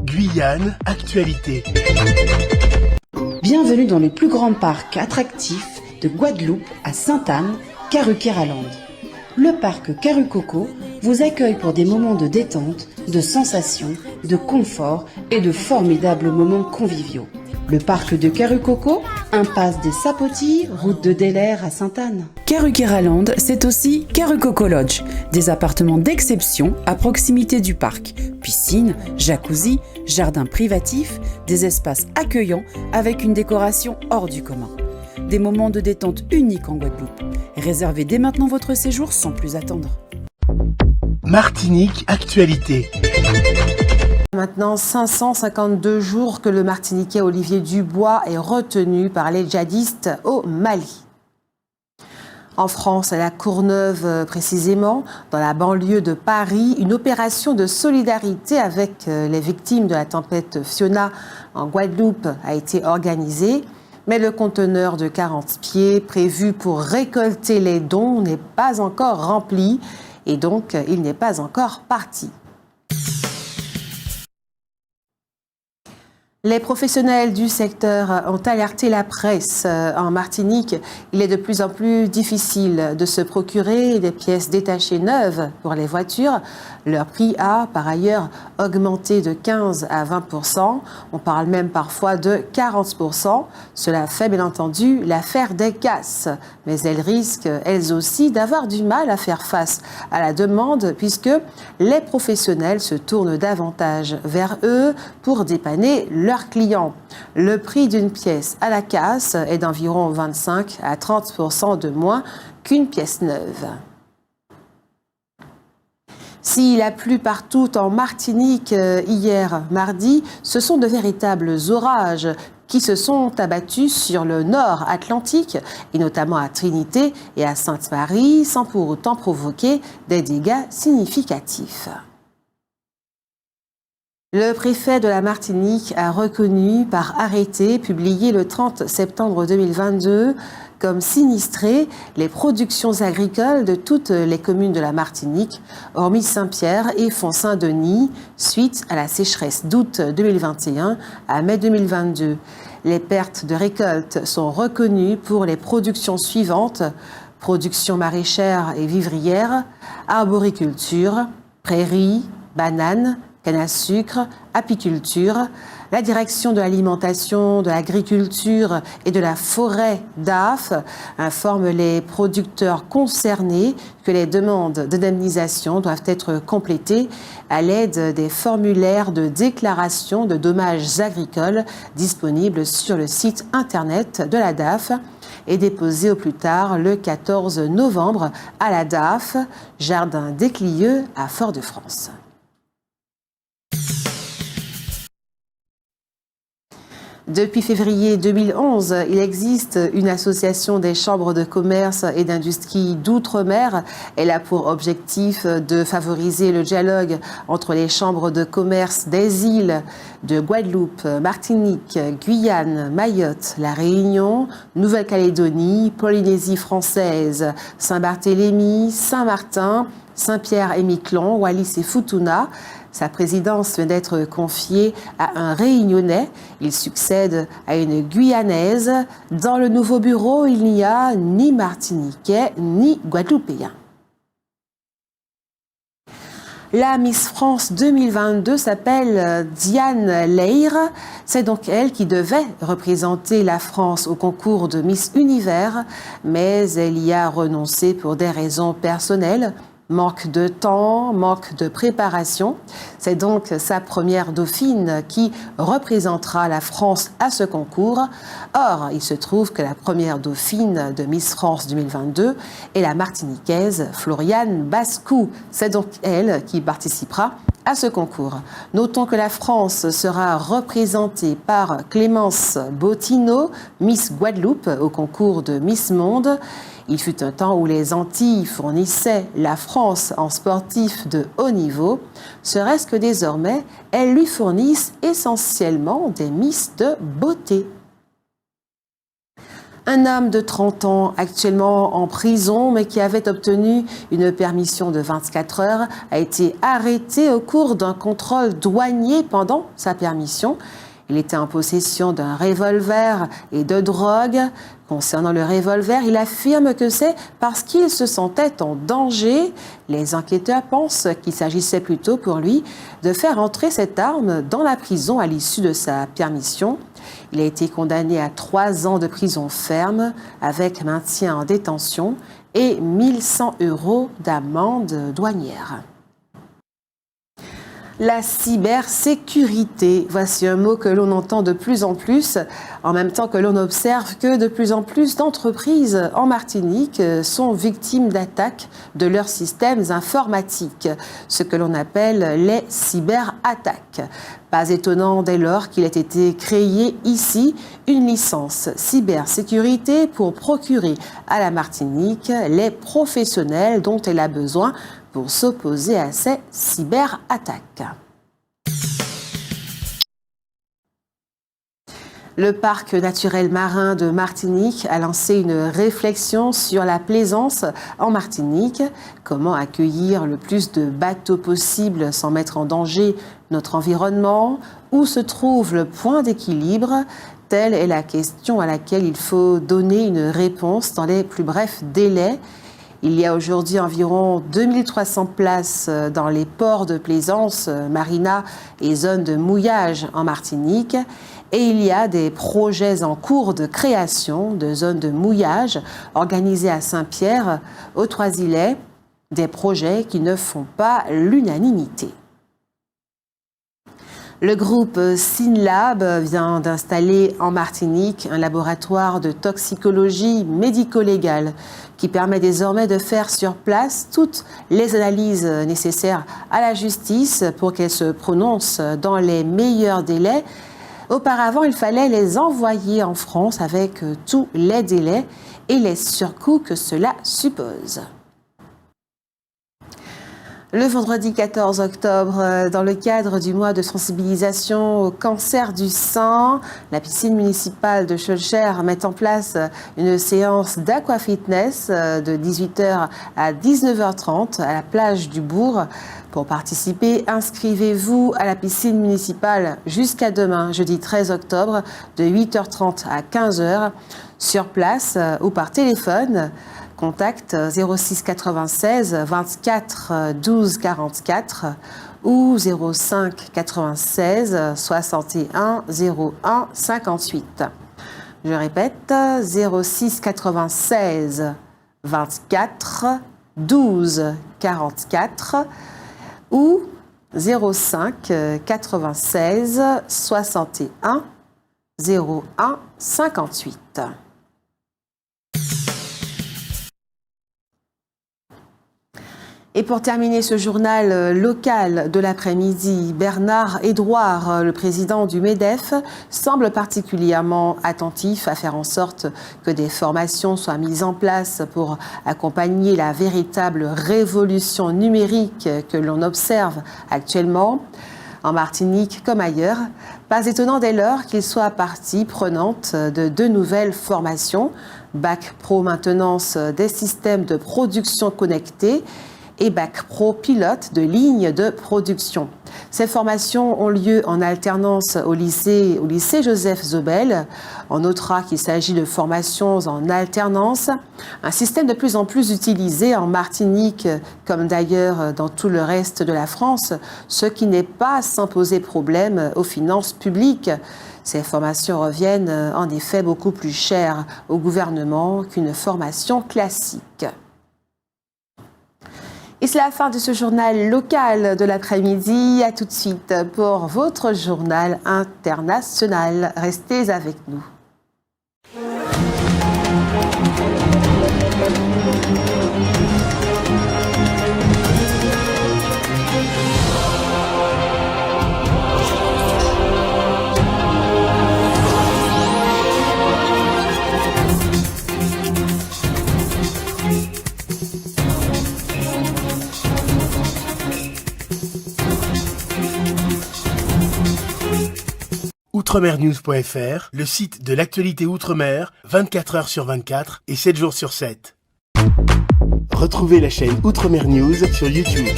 Guyane, actualité. Bienvenue dans le plus grand parc attractif de Guadeloupe à Sainte-Anne, Karukéraland. Le parc Karukoko vous accueille pour des moments de détente, de sensations, de confort et de formidables moments conviviaux. Le parc de Karukoko, impasse des Sapotis, route de Delair à Sainte-Anne. Karukéraland, c'est aussi Karukoko Lodge, des appartements d'exception à proximité du parc. Piscine, jacuzzi, jardin privatif, des espaces accueillants avec une décoration hors du commun. Des moments de détente uniques en Guadeloupe. Réservez dès maintenant votre séjour sans plus attendre. Martinique, actualité. Maintenant 552 jours que le Martiniquais Olivier Dubois est retenu par les djihadistes au Mali. En France, à La Courneuve précisément, dans la banlieue de Paris, une opération de solidarité avec les victimes de la tempête Fiona en Guadeloupe a été organisée. Mais le conteneur de 40 pieds prévu pour récolter les dons n'est pas encore rempli et donc il n'est pas encore parti. Les professionnels du secteur ont alerté la presse. En Martinique, il est de plus en plus difficile de se procurer des pièces détachées neuves pour les voitures. Leur prix a, par ailleurs, augmenté de 15 à 20%. On parle même parfois de 40%. Cela fait bien entendu l'affaire des casses. Mais elles risquent, elles aussi, d'avoir du mal à faire face à la demande puisque les professionnels se tournent davantage vers eux pour dépanner leurs clients. Le prix d'une pièce à la casse est d'environ 25 à 30% de moins qu'une pièce neuve. S'il a plu partout en Martinique hier mardi, ce sont de véritables orages qui se sont abattus sur le nord Atlantique et notamment à Trinité et à Sainte-Marie sans pour autant provoquer des dégâts significatifs. Le préfet de la Martinique a reconnu par arrêté publié le 30 septembre 2022 comme sinistrées les productions agricoles de toutes les communes de la Martinique, hormis Saint-Pierre et Font-Saint-Denis, suite à la sécheresse d'août 2021 à mai 2022. Les pertes de récolte sont reconnues pour les productions suivantes: production maraîchère et vivrière, arboriculture, prairies, bananes, canne à sucre, apiculture. La direction de l'alimentation, de l'agriculture et de la forêt d'AF informe les producteurs concernés que les demandes d'indemnisation doivent être complétées à l'aide des formulaires de déclaration de dommages agricoles disponibles sur le site internet de la DAF et déposées au plus tard le 14 novembre à la DAF, Jardin des Clieux à Fort-de-France. Depuis février 2011, il existe une association des chambres de commerce et d'industrie d'outre-mer. Elle a pour objectif de favoriser le dialogue entre les chambres de commerce des îles de Guadeloupe, Martinique, Guyane, Mayotte, La Réunion, Nouvelle-Calédonie, Polynésie française, Saint-Barthélemy, Saint-Martin, Saint-Pierre-et-Miquelon, Wallis et Futuna. Sa présidence vient d'être confiée à un Réunionnais. Il succède à une Guyanaise. Dans le nouveau bureau, il n'y a ni Martiniquais ni Guadeloupéens. La Miss France 2022 s'appelle Diane Leir. C'est donc elle qui devait représenter la France au concours de Miss Univers, mais elle y a renoncé pour des raisons personnelles. Manque de temps, manque de préparation. C'est donc sa première dauphine qui représentera la France à ce concours. Or, il se trouve que la première dauphine de Miss France 2022 est la Martiniquaise Floriane Bascou. C'est donc elle qui participera à ce concours. Notons que la France sera représentée par Clémence Bottineau, Miss Guadeloupe, au concours de Miss Monde. Il fut un temps où les Antilles fournissaient la France en sportifs de haut niveau. Serait-ce que désormais, elles lui fournissent essentiellement des Miss de beauté. Un homme de 30 ans, actuellement en prison, mais qui avait obtenu une permission de 24 heures, a été arrêté au cours d'un contrôle douanier pendant sa permission. Il était en possession d'un revolver et de drogue. Concernant le revolver, il affirme que c'est parce qu'il se sentait en danger. Les enquêteurs pensent qu'il s'agissait plutôt pour lui de faire entrer cette arme dans la prison à l'issue de sa permission. Il a été condamné à 3 ans de prison ferme avec maintien en détention et 1 100 € d'amende douanière. La cybersécurité, voici un mot que l'on entend de plus en plus, en même temps que l'on observe que de plus en plus d'entreprises en Martinique sont victimes d'attaques de leurs systèmes informatiques, ce que l'on appelle les cyberattaques. Pas étonnant dès lors qu'il ait été créé ici une licence cybersécurité pour procurer à la Martinique les professionnels dont elle a besoin pour s'opposer à ces cyberattaques. Le parc naturel marin de Martinique a lancé une réflexion sur la plaisance en Martinique. Comment accueillir le plus de bateaux possible sans mettre en danger notre environnement? Où se trouve le point d'équilibre? Telle est la question à laquelle il faut donner une réponse dans les plus brefs délais. Il y a aujourd'hui environ 2300 places dans les ports de plaisance, marinas et zones de mouillage en Martinique. Et il y a des projets en cours de création de zones de mouillage organisées à Saint-Pierre, aux Trois-Îlets, des projets qui ne font pas l'unanimité. Le groupe Synlab vient d'installer en Martinique un laboratoire de toxicologie médico-légale qui permet désormais de faire sur place toutes les analyses nécessaires à la justice pour qu'elle se prononce dans les meilleurs délais. Auparavant, il fallait les envoyer en France avec tous les délais et les surcoûts que cela suppose. Le vendredi 14 octobre, dans le cadre du mois de sensibilisation au cancer du sein, la piscine municipale de Schœlcher met en place une séance d'aquafitness de 18h à 19h30 à la plage du Bourg. Pour participer, inscrivez-vous à la piscine municipale jusqu'à demain, jeudi 13 octobre, de 8h30 à 15h, sur place ou par téléphone. Contact 06 96 24 12 44 ou 05 96 61 01 58. Je répète, 06 96 24 12 44 ou 05 96 61 01 58. Et pour terminer ce journal local de l'après-midi, Bernard Edouard, le président du MEDEF, semble particulièrement attentif à faire en sorte que des formations soient mises en place pour accompagner la véritable révolution numérique que l'on observe actuellement, en Martinique comme ailleurs. Pas étonnant dès lors qu'il soit partie prenante de 2 nouvelles formations, Bac Pro Maintenance des systèmes de production connectés et Bac Pro Pilote de ligne de production. Ces formations ont lieu en alternance au lycée Joseph Zobel. On notera qu'il s'agit de formations en alternance, un système de plus en plus utilisé en Martinique, comme d'ailleurs dans tout le reste de la France, ce qui n'est pas sans poser problème aux finances publiques. Ces formations reviennent en effet beaucoup plus chères au gouvernement qu'une formation classique. Et c'est la fin de ce journal local de l'après-midi. À tout de suite pour votre journal international. Restez avec nous. outremernews.fr, le site de l'actualité outre-mer, 24 heures sur 24 et 7 jours sur 7. Retrouvez la chaîne Outremer News sur YouTube.